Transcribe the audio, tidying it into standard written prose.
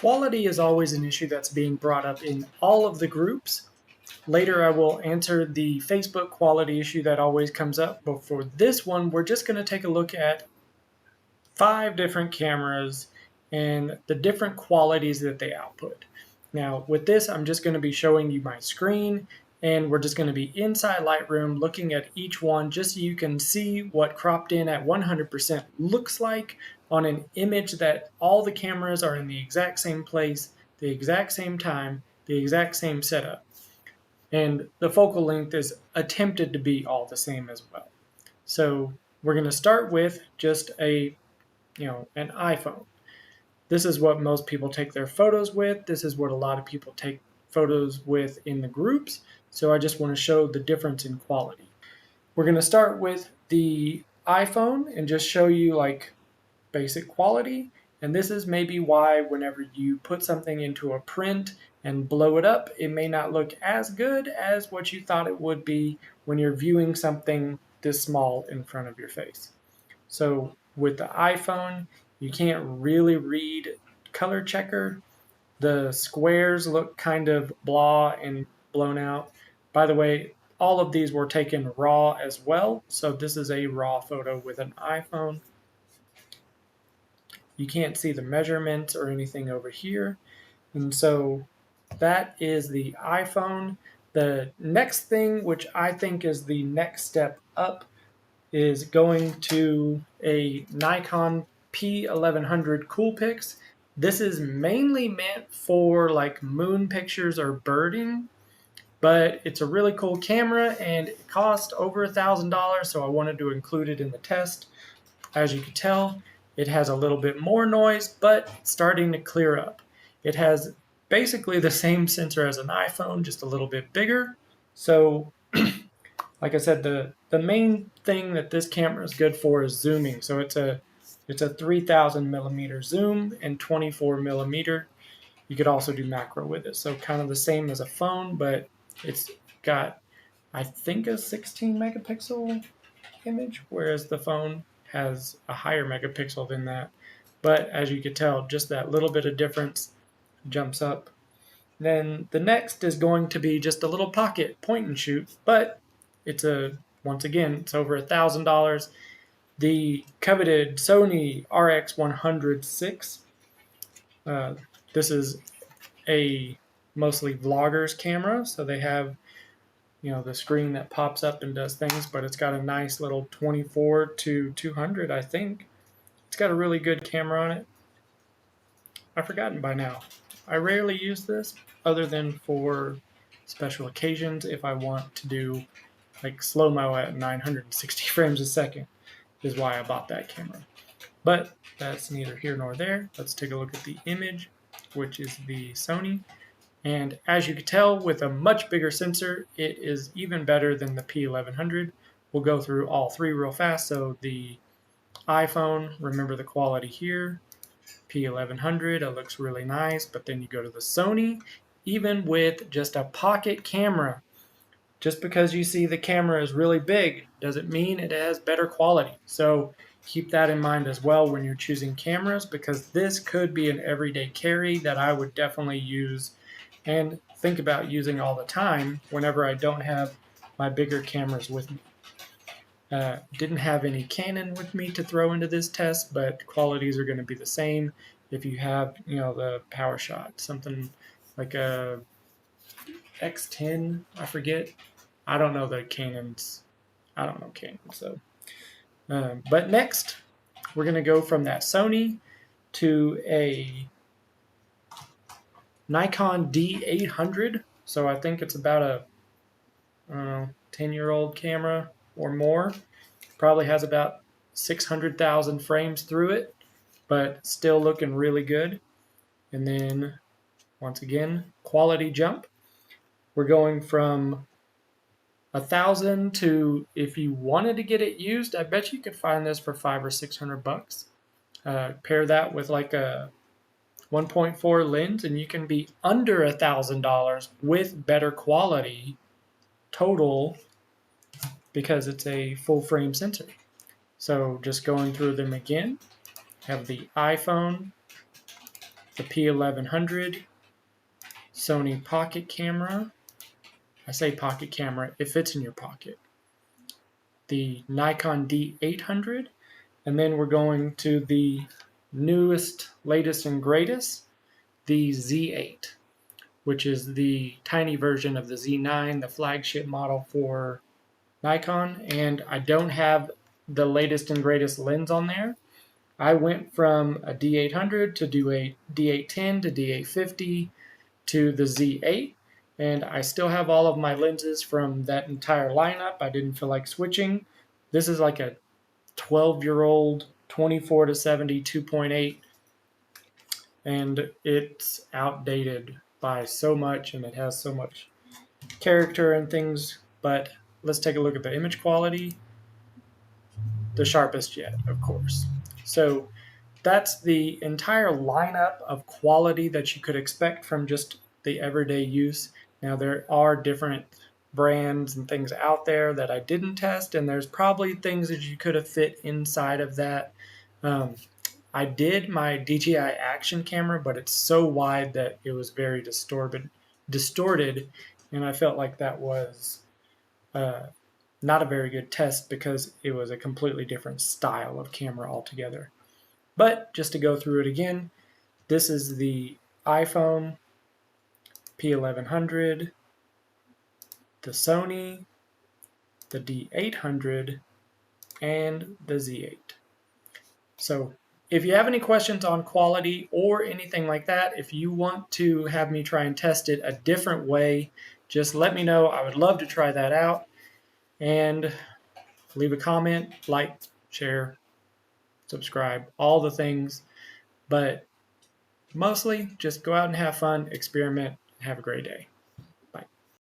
Quality is always an issue that's being brought up in all of the groups. Later I will answer the Facebook quality issue that always comes up, but for this one we're just going to take a look at 5 different cameras and the different qualities that they output. Now with this I'm just going to be showing you my screen, and we're just going to be inside Lightroom looking at each one just so you can see what cropped in at 100% looks like on an image that all the cameras are in the exact same place, the exact same time, the exact same setup. And the focal length is attempted to be all the same as well. So we're going to start with just an iPhone. This is what most people take their photos with. This is what a lot of people take photos with in the groups. So I just want to show the difference in quality. We're going to start with the iPhone and just show you like basic quality. And this is maybe why whenever you put something into a print and blow it up, it may not look as good as what you thought it would be when you're viewing something this small in front of your face. So with the iPhone, you can't really read color checker. The squares look kind of blah and blown out. By the way, all of these were taken raw as well. So this is a raw photo with an iPhone. You can't see the measurements or anything over here. And so that is the iPhone. The next thing, which I think is the next step up, is going to a Nikon P1100 Coolpix. This is mainly meant for like moon pictures or birding, but it's a really cool camera and it cost over $1,000, so I wanted to include it in the test. As you can tell, it has a little bit more noise, but it's starting to clear up. It has basically the same sensor as an iPhone, just a little bit bigger. So like I said, the main thing that this camera is good for is zooming. So it's a 3000 millimeter zoom and 24 millimeter. You could also do macro with it. So kind of the same as a phone, but it's got, I think, a 16 megapixel image, whereas the phone has a higher megapixel than that. But as you can tell, just that little bit of difference jumps up. Then the next is going to be just a little pocket point and shoot, but it's once again, it's over $1,000. The coveted Sony RX100 6. This is a mostly vloggers camera, so they have the screen that pops up and does things, but it's got a nice little 24 to 200, I think. It's got a really good camera on it. I've forgotten by now. I rarely use this other than for special occasions if I want to do like slow-mo at 960 frames a second is why I bought that camera. But that's neither here nor there. Let's take a look at the image, which is the Sony. And as you can tell, with a much bigger sensor, it is even better than the P1100. We'll go through all 3 real fast. So the iPhone, remember the quality here. P1100, it looks really nice, but then you go to the Sony, even with just a pocket camera, just because you see the camera is really big doesn't mean it has better quality. So keep that in mind as well when you're choosing cameras, because this could be an everyday carry that I would definitely use and think about using all the time whenever I don't have my bigger cameras with me. Didn't have any Canon with me to throw into this test, but qualities are going to be the same if you have, the PowerShot, something like a X10, I forget. I don't know the Canons. I don't know Canon. So, but next, we're going to go from that Sony to a Nikon D800. So I think it's about a 10-year-old camera or more. Probably has about 600,000 frames through it, but still looking really good. And then, once again, quality jump. We're going from 1,000 to, if you wanted to get it used, I bet you could find this for $500 or $600. Pair that with like a 1.4 lens, and you can be under $1,000 with better quality total, because it's a full frame sensor. So just going through them again, have the iPhone, the P1100 Sony pocket camera. I say pocket camera, it fits in your pocket. The Nikon D800, and then we're going to the newest, latest, and greatest, the Z8, which is the tiny version of the Z9, the flagship model for Nikon, and I don't have the latest and greatest lens on there. I went from a D800 to do a D810 to D850 to the Z8, and I still have all of my lenses from that entire lineup. I didn't feel like switching. This is like a 12-year-old 24 to 70 2.8, and it's outdated by so much, and it has so much character and things. But let's take a look at the image quality. The sharpest yet, of course. So that's the entire lineup of quality that you could expect from just the everyday use. Now, there are different brands and things out there that I didn't test, and there's probably things that you could have fit inside of that. I did my DJI action camera, but it's so wide that it was very distorted, and I felt like that was not a very good test because it was a completely different style of camera altogether. But just to go through it again, this is the iPhone P1100, the Sony, the D800, and the Z8. So if you have any questions on quality or anything like that, if you want to have me try and test it a different way, just let me know. I would love to try that out. And leave a comment, like, share, subscribe, all the things. But mostly just go out and have fun, experiment, and have a great day.